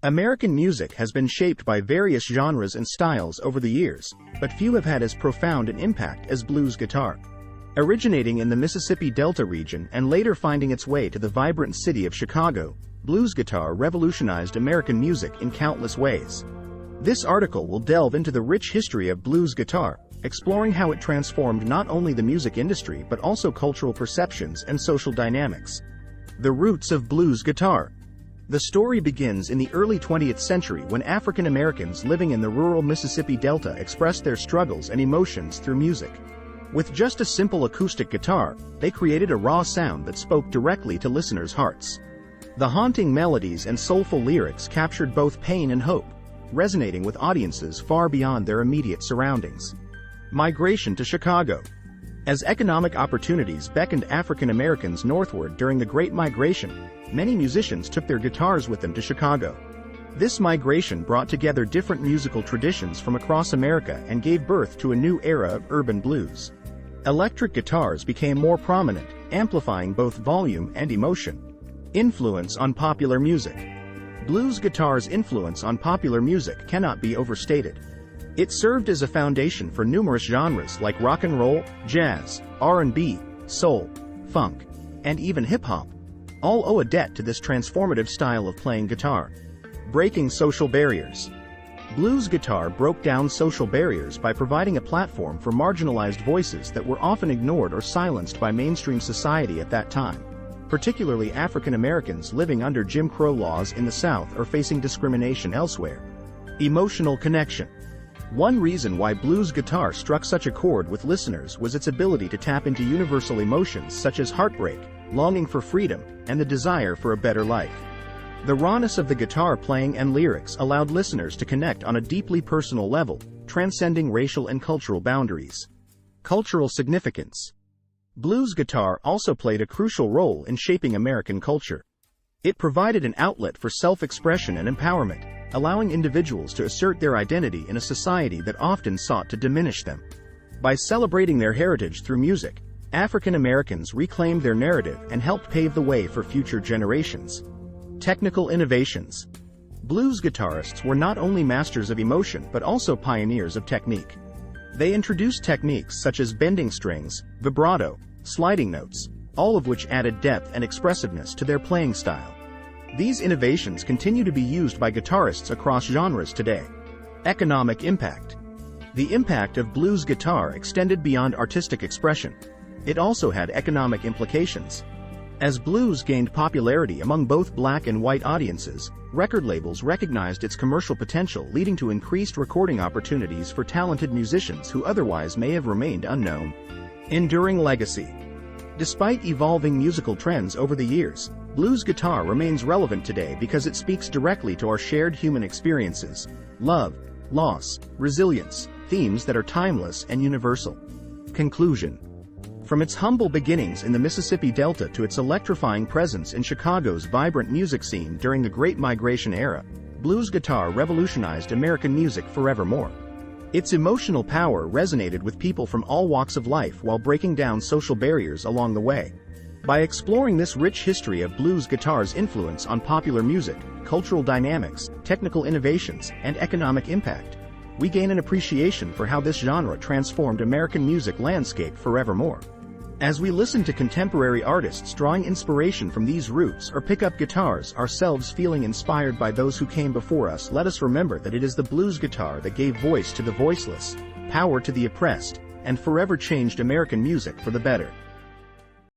American music has been shaped by various genres and styles over the years, but few have had as profound an impact as blues guitar. Originating in the Mississippi Delta region and later finding its way to the vibrant city of Chicago, blues guitar revolutionized American music in countless ways. This article will delve into the rich history of blues guitar, exploring how it transformed not only the music industry but also cultural perceptions and social dynamics. The roots of blues guitar. The story begins in the early 20th century when African Americans living in the rural Mississippi Delta expressed their struggles and emotions through music. With just a simple acoustic guitar, they created a raw sound that spoke directly to listeners' hearts. The haunting melodies and soulful lyrics captured both pain and hope, resonating with audiences far beyond their immediate surroundings. Migration to Chicago. As economic opportunities beckoned African Americans northward during the Great Migration, many musicians took their guitars with them to Chicago. This migration brought together different musical traditions from across America and gave birth to a new era of urban blues. Electric guitars became more prominent, amplifying both volume and emotion. Influence on popular music. Blues guitar's influence on popular music cannot be overstated. It served as a foundation for numerous genres like rock and roll, jazz, R&B, soul, funk, and even hip-hop. All owe a debt to this transformative style of playing guitar. Breaking social barriers. Blues guitar broke down social barriers by providing a platform for marginalized voices that were often ignored or silenced by mainstream society at that time, particularly African Americans living under Jim Crow laws in the South or facing discrimination elsewhere. Emotional connection. One reason why blues guitar struck such a chord with listeners was its ability to tap into universal emotions such as heartbreak, longing for freedom, and the desire for a better life. The rawness of the guitar playing and lyrics allowed listeners to connect on a deeply personal level, transcending racial and cultural boundaries. Cultural significance. Blues guitar also played a crucial role in shaping American culture. It provided an outlet for self-expression and empowerment, allowing individuals to assert their identity in a society that often sought to diminish them. By celebrating their heritage through music, African Americans reclaimed their narrative and helped pave the way for future generations. Technical innovations. Blues guitarists were not only masters of emotion but also pioneers of technique. They introduced techniques such as bending strings, vibrato, sliding notes, all of which added depth and expressiveness to their playing style. These innovations continue to be used by guitarists across genres today. Economic impact. The impact of blues guitar extended beyond artistic expression. It also had economic implications. As blues gained popularity among both black and white audiences, record labels recognized its commercial potential, leading to increased recording opportunities for talented musicians who otherwise may have remained unknown. Enduring legacy. Despite evolving musical trends over the years, blues guitar remains relevant today because it speaks directly to our shared human experiences: love, loss, resilience, themes that are timeless and universal. Conclusion. From its humble beginnings in the Mississippi Delta to its electrifying presence in Chicago's vibrant music scene during the Great Migration era, blues guitar revolutionized American music forevermore. Its emotional power resonated with people from all walks of life while breaking down social barriers along the way. By exploring this rich history of blues guitar's influence on popular music, cultural dynamics, technical innovations, and economic impact, we gain an appreciation for how this genre transformed American music landscape forevermore. As we listen to contemporary artists drawing inspiration from these roots or pick up guitars ourselves feeling inspired by those who came before us, let us remember that it is the blues guitar that gave voice to the voiceless, power to the oppressed, and forever changed American music for the better.